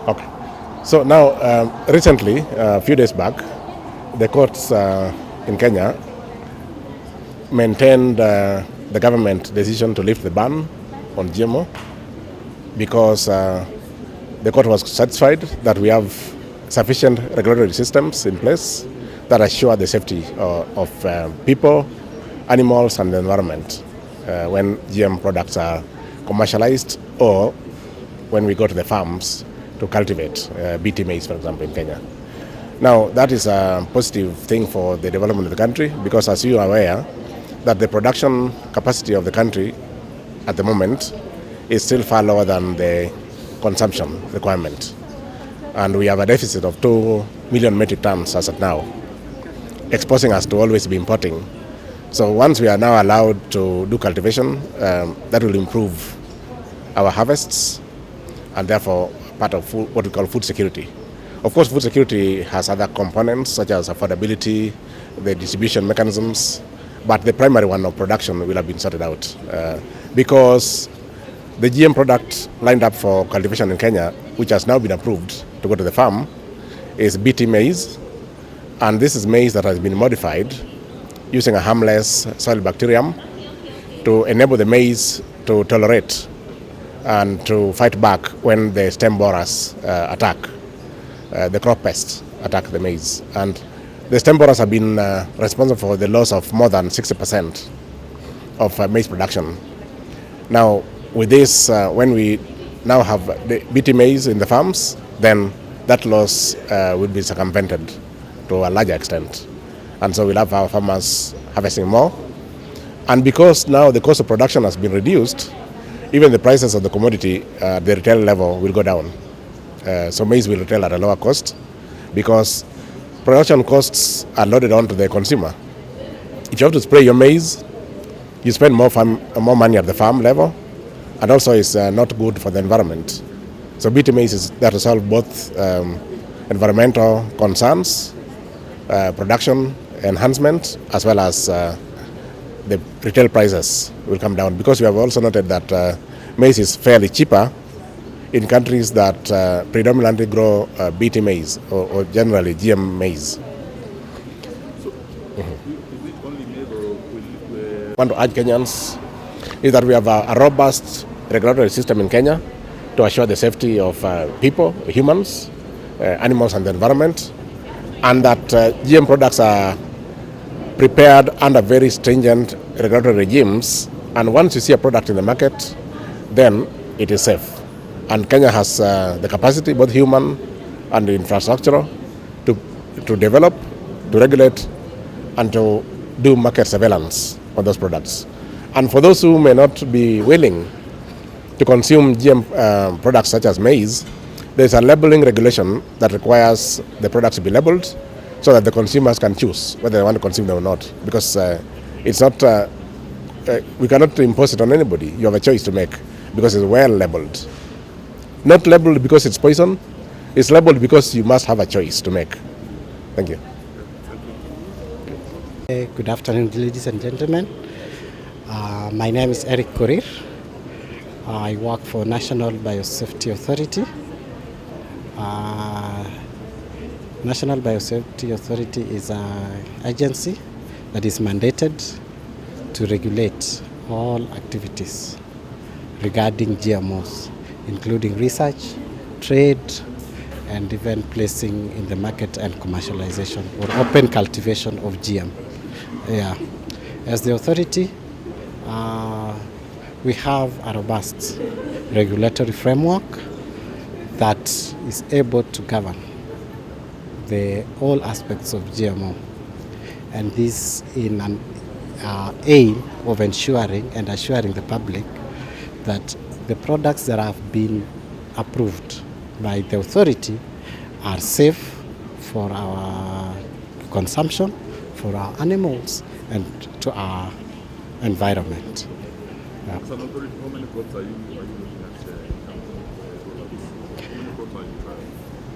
Okay. So now, recently, a few days back, the courts in Kenya maintained the government decision to lift the ban on GMO because the court was satisfied that we have sufficient regulatory systems in place that assure the safety of people, animals, and the environment when GM products are commercialized or when we go to the farms to cultivate BT maize, for example, in Kenya. Now, that is a positive thing for the development of the country because, as you are aware, that the production capacity of the country at the moment is still far lower than the consumption requirement. And we have a deficit of 2 million metric tons as of now, exposing us to always be importing. So once we are now allowed to do cultivation, that will improve our harvests and therefore part of food, what we call food security. Of course, food security has other components such as affordability, the distribution mechanisms, but the primary one of production will have been sorted out because the GM product lined up for cultivation in Kenya, which has now been approved to go to the farm, is BT maize, and this is maize that has been modified using a harmless soil bacterium to enable the maize to tolerate and to fight back when the stem borers attack, the crop pests attack the maize. And the stem borers have been responsible for the loss of more than 60% of maize production. Now, with this, when we now have the BT maize in the farms, then that loss will be circumvented to a larger extent. And so we'll have our farmers harvesting more. And because now the cost of production has been reduced, even the prices of the commodity at the retail level will go down. So maize will retail at a lower cost because production costs are loaded onto the consumer. If you have to spray your maize, you spend more money at the farm level, and also it's not good for the environment. So BT maize is there to solve both environmental concerns, production enhancement, as well as the retail prices will come down, because we have also noted that maize is fairly cheaper in countries that predominantly grow BT maize or generally GM maize. I want to urge Kenyans is that we have a robust regulatory system in Kenya to assure the safety of people, humans, animals, and the environment, and that GM products are prepared under very stringent regulatory regimes, and once you see a product in the market, then it is safe. And Kenya has the capacity, both human and infrastructural, to develop, to regulate, and to do market surveillance on those products. And for those who may not be willing to consume GM products such as maize, there's a labeling regulation that requires the products to be labeled so that the consumers can choose whether they want to consume them or not. Because it's not, we cannot impose it on anybody. You have a choice to make because it's well labeled. Not labeled because it's poison, it's labeled because you must have a choice to make. Thank you. Good afternoon, ladies and gentlemen. My name is Eric Korir. I work for National Biosafety Authority. National Biosafety Authority is an agency that is mandated to regulate all activities regarding GMOs, including research, trade, and even placing in the market and commercialization or open cultivation of GM. Yeah. As the authority, we have a robust regulatory framework that is able to govern all aspects of GMO, and this in an aim of ensuring and assuring the public that the products that have been approved by the authority are safe for our consumption, for our animals, and to our environment. Yeah. As an authority, how many crops are you looking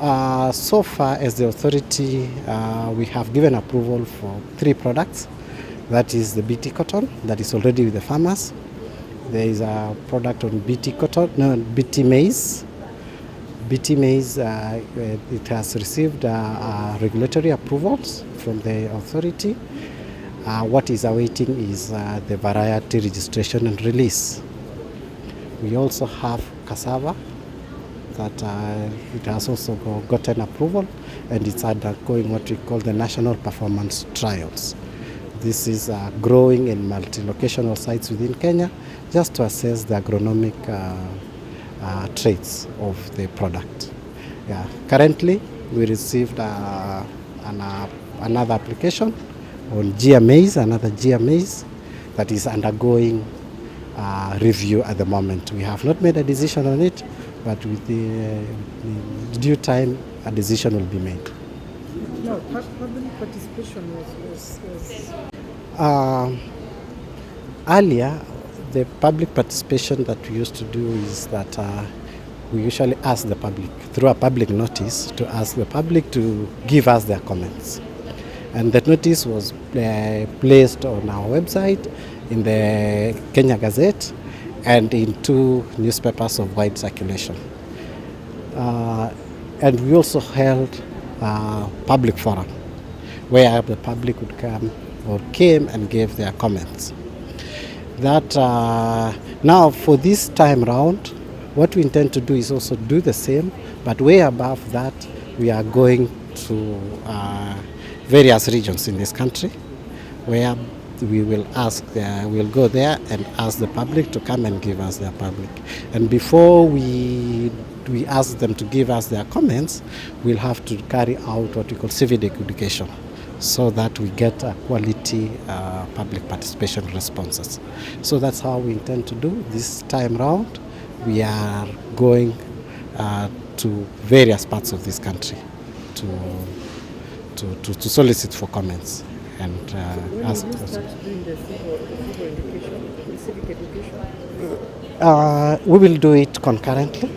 at? So far, as the authority, we have given approval for 3 products. That is the BT cotton, that is already with the farmers. There is a product on BT cotton, no, BT maize, BT maize, it has received regulatory approvals from the authority. What is awaiting is the variety registration and release. We also have cassava that it has also gotten approval, and it's undergoing what we call the national performance trials. This is growing in multi-locational sites within Kenya just to assess the agronomic traits of the product. Yeah. Currently, we received another application on GMAs, another GMAs that is undergoing review at the moment. We have not made a decision on it, but with the due time, a decision will be made. No, public participation was earlier, the public participation that we used to do is that we usually ask the public, through a public notice, to ask the public to give us their comments. And that notice was placed on our website, in the Kenya Gazette, and in 2 newspapers of wide circulation. And we also held public forum where the public would come or came and gave their comments. That now for this time round, what we intend to do is also do the same, but way above that, we are going to various regions in this country where we will we'll go there and ask the public to come and give us their public. And before we ask them to give us their comments, we'll have to carry out what we call civic education, so that we get quality public participation responses. So that's how we intend to do this time round. We are going to various parts of this country to solicit for comments and ask questions. doing the civic education? We will do it concurrently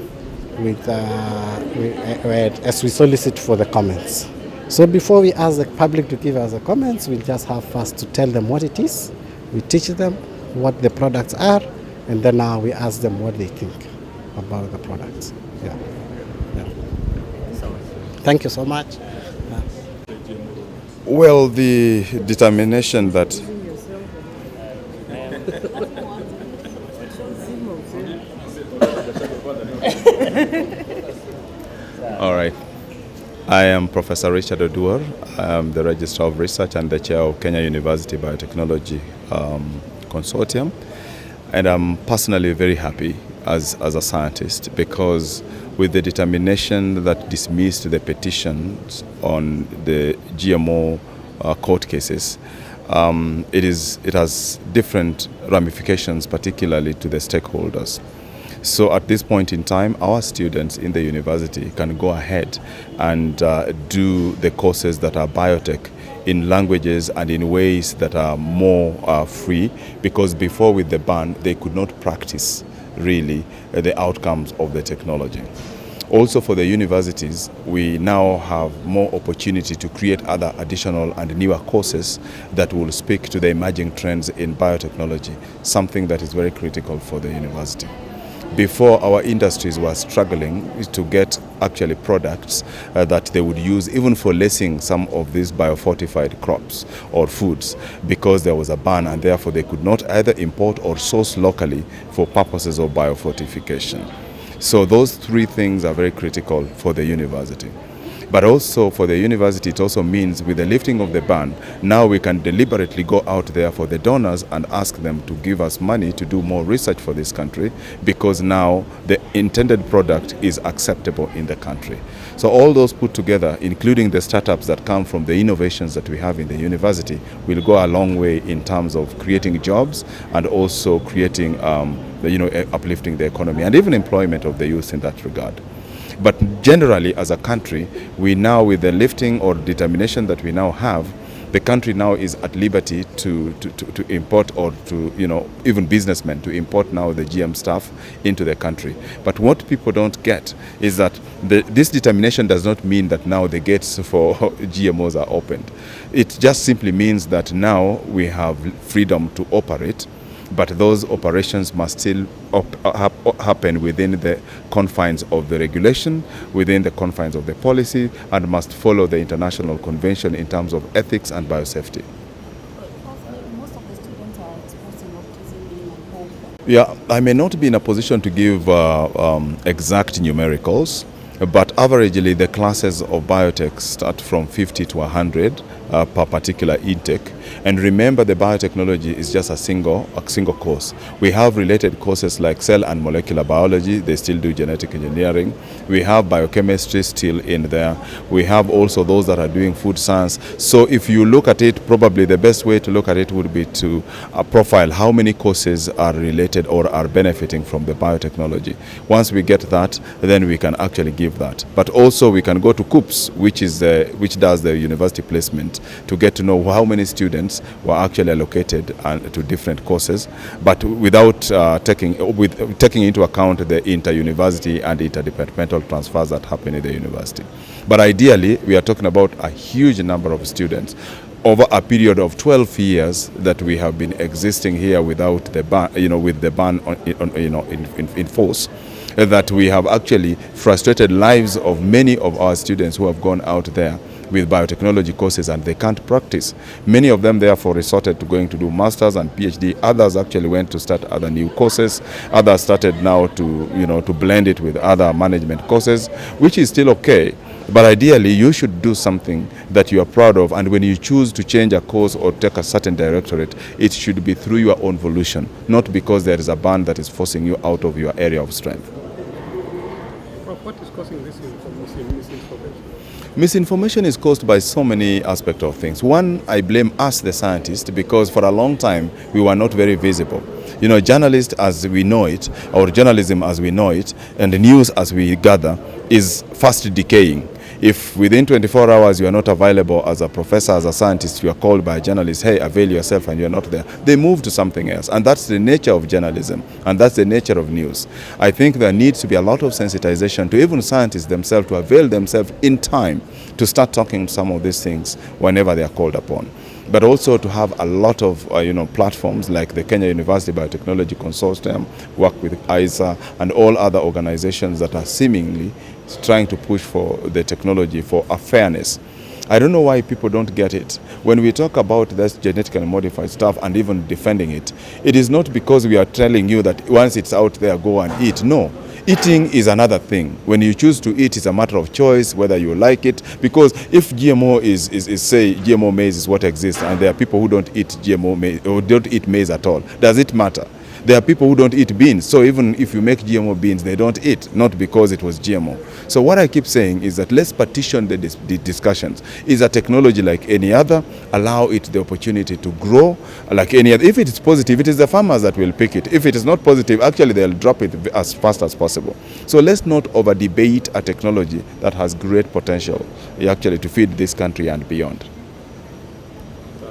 with as we solicit for the comments. So before we ask the public to give us the comments, we'll just have first to tell them what it is. We teach them what the products are, and then now we ask them what they think about the products. Yeah. Yeah. Thank you so much. Well, the determination that all right. I am Professor Richard Oduor. I am the Registrar of Research and the Chair of Kenya University Biotechnology Consortium. And I'm personally very happy as a scientist, because with the determination that dismissed the petitions on the GMO court cases, it has different ramifications, particularly to the stakeholders. So at this point in time, our students in the university can go ahead and do the courses that are biotech in languages and in ways that are more free, because before with the ban, they could not practice really the outcomes of the technology. Also for the universities, we now have more opportunity to create other additional and newer courses that will speak to the emerging trends in biotechnology, something that is very critical for the university. Before, our industries were struggling to get actually products that they would use even for lacing some of these biofortified crops or foods, because there was a ban, and therefore they could not either import or source locally for purposes of biofortification. So those 3 things are very critical for the university. But also for the university, it also means with the lifting of the ban, now we can deliberately go out there for the donors and ask them to give us money to do more research for this country, because now the intended product is acceptable in the country. So all those put together, including the startups that come from the innovations that we have in the university, will go a long way in terms of creating jobs and also creating, uplifting the economy and even employment of the youth in that regard. But generally, as a country, we now, with the lifting or determination that we now have, the country now is at liberty to import, or to, even businessmen to import now the GM stuff into the country. But what people don't get is that this determination does not mean that now the gates for GMOs are opened. It just simply means that now we have freedom to operate, but those operations must still happen within the confines of the regulation, within the confines of the policy, and must follow the international convention in terms of ethics and biosafety. Most of the students are expressing autism and hope. Yeah, I may not be in a position to give exact numericals, but averagely the classes of biotech start from 50 to 100 per particular intake. And remember, the biotechnology is just a single course. We have related courses like cell and molecular biology. They still do genetic engineering. We have biochemistry still in there. We have also those that are doing food science. So if you look at it, probably the best way to look at it would be to profile how many courses are related or are benefiting from the biotechnology. Once we get that, then we can actually give that. But also we can go to COOPS, which does the university placement, to get to know how many students were actually allocated to different courses, but without taking into account the inter-university and interdepartmental transfers that happen in the university. But ideally, we are talking about a huge number of students over a period of 12 years that we have been existing here without the ban, with the ban in force. That we have actually frustrated lives of many of our students who have gone out there with biotechnology courses and they can't practice. Many of them therefore resorted to going to do masters and PhD. Others actually went to start other new courses. Others started now to blend it with other management courses, which is still okay. But ideally, you should do something that you are proud of, and when you choose to change a course or take a certain directorate, it should be through your own volition, not because there is a ban that is forcing you out of your area of strength. What is causing this misinformation? Misinformation is caused by so many aspects of things. One, I blame us, the scientists, because for a long time we were not very visible. Journalists as we know it, or journalism as we know it, and the news as we gather is fast decaying. If within 24 hours you are not available as a professor, as a scientist, you are called by a journalist, hey, avail yourself, and you are not there, they move to something else. And that's the nature of journalism, and that's the nature of news. I think there needs to be a lot of sensitization to even scientists themselves to avail themselves in time to start talking some of these things whenever they are called upon. But also to have a lot of platforms like the Kenya University Biotechnology Consortium, work with ISA and all other organizations that are seemingly trying to push for the technology for a fairness. I don't know why people don't get it. When we talk about this genetically modified stuff and even defending it, it is not because we are telling you that once it's out there, go and eat. No. Eating is another thing. When you choose to eat, it's a matter of choice, whether you like it. Because if GMO is say, GMO maize is what exists, and there are people who don't eat GMO maize, or don't eat maize at all, does it matter? There are people who don't eat beans, so even if you make GMO beans, they don't eat, not because it was GMO. So what I keep saying is that let's partition the discussions. Is a technology like any other, allow it the opportunity to grow like any other. If it is positive, it is the farmers that will pick it. If it is not positive, actually they'll drop it as fast as possible. So let's not over-debate a technology that has great potential actually to feed this country and beyond.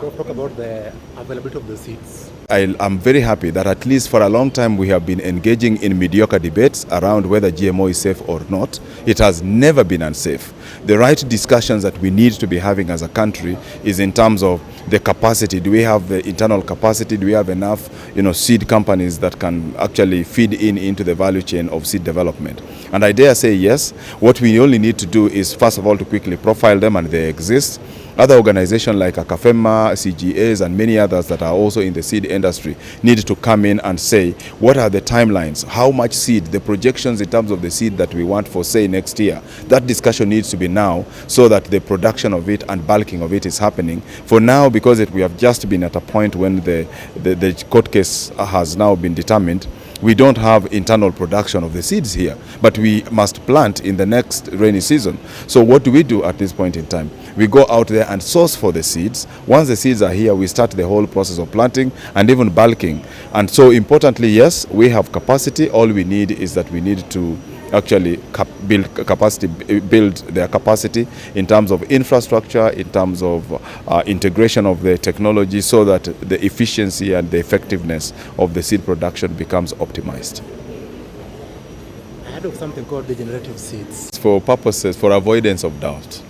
Talk about the availability of the seeds. I'm very happy that at least for a long time we have been engaging in mediocre debates around whether GMO is safe or not. It has never been unsafe. The right discussions that we need to be having as a country is in terms of the capacity. Do we have the internal capacity? Do we have enough seed companies that can actually feed into the value chain of seed development? And I dare say yes. What we only need to do is first of all to quickly profile them, and they exist. Other organizations like Akafema, CGAs, and many others that are also in the seed industry need to come in and say, what are the timelines? How much seed? The projections in terms of the seed that we want for, say, next year. That discussion needs to be now so that the production of it and bulking of it is happening. For now, because we have just been at a point when the court case has now been determined, we don't have internal production of the seeds here, but we must plant in the next rainy season. So what do we do at this point in time? We go out there and source for the seeds. Once the seeds are here, we start the whole process of planting and even bulking. And so importantly, yes, we have capacity. All we need is that we need to actually build their capacity in terms of infrastructure, in terms of integration of the technology, so that the efficiency and the effectiveness of the seed production becomes optimized. I heard of something called degenerative seeds. For avoidance of doubt,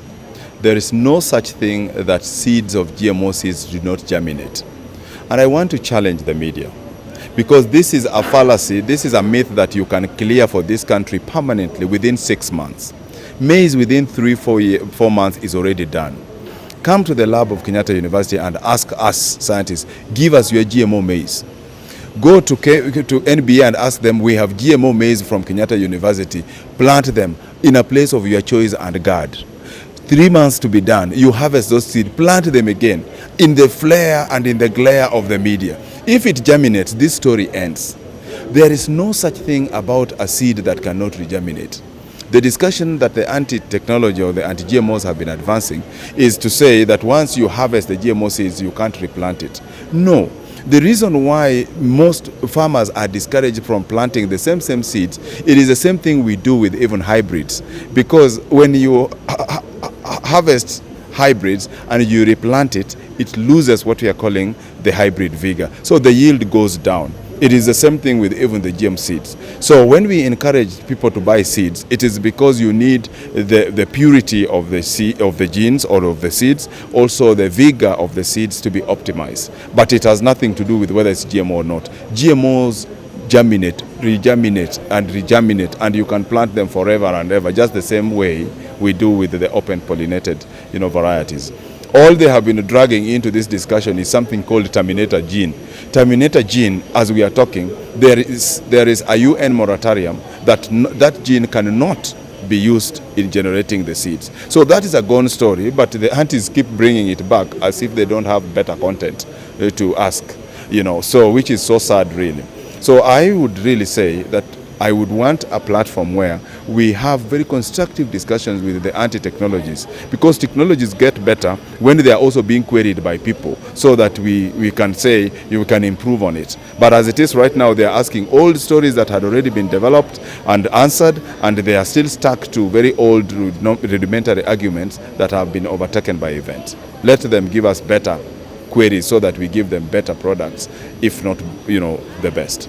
there is no such thing that seeds of GMO seeds do not germinate. And I want to challenge the media, because this is a fallacy, this is a myth that you can clear for this country permanently within 6 months. Maize within 4 months is already done. Come to the lab of Kenyatta University and ask us scientists, give us your GMO maize. Go to NBA and ask them, we have GMO maize from Kenyatta University, plant them in a place of your choice and guard. 3 months to be done, you harvest those seeds, plant them again in the flare and in the glare of the media. If it germinates, this story ends. There is no such thing about a seed that cannot regerminate. The discussion that the anti-technology or the anti-GMOs have been advancing is to say that once you harvest the GMO seeds, you can't replant it. No. The reason why most farmers are discouraged from planting the same seeds, it is the same thing we do with even hybrids. Because when you harvest hybrids and you replant it, it loses what we are calling the hybrid vigor. So the yield goes down. It is the same thing with even the GM seeds. So when we encourage people to buy seeds, it is because you need the purity of the genes or of the seeds, also the vigor of the seeds to be optimized. But it has nothing to do with whether it's GMO or not. GMOs germinate, regerminate, and regerminate, and you can plant them forever and ever, just the same way we do with the open pollinated, varieties. All they have been dragging into this discussion is something called terminator gene. Terminator gene, as we are talking, there is a UN moratorium that gene cannot be used in generating the seeds. So that is a gone story, but the antis keep bringing it back as if they don't have better content to ask, so which is so sad really. So I would really say that I would want a platform where we have very constructive discussions with the anti-technologies, because technologies get better when they are also being queried by people, so that we can say you can improve on it. But as it is right now, they are asking old stories that had already been developed and answered, and they are still stuck to very old rudimentary arguments that have been overtaken by events. Let them give us better queries so that we give them better products, if not, the best.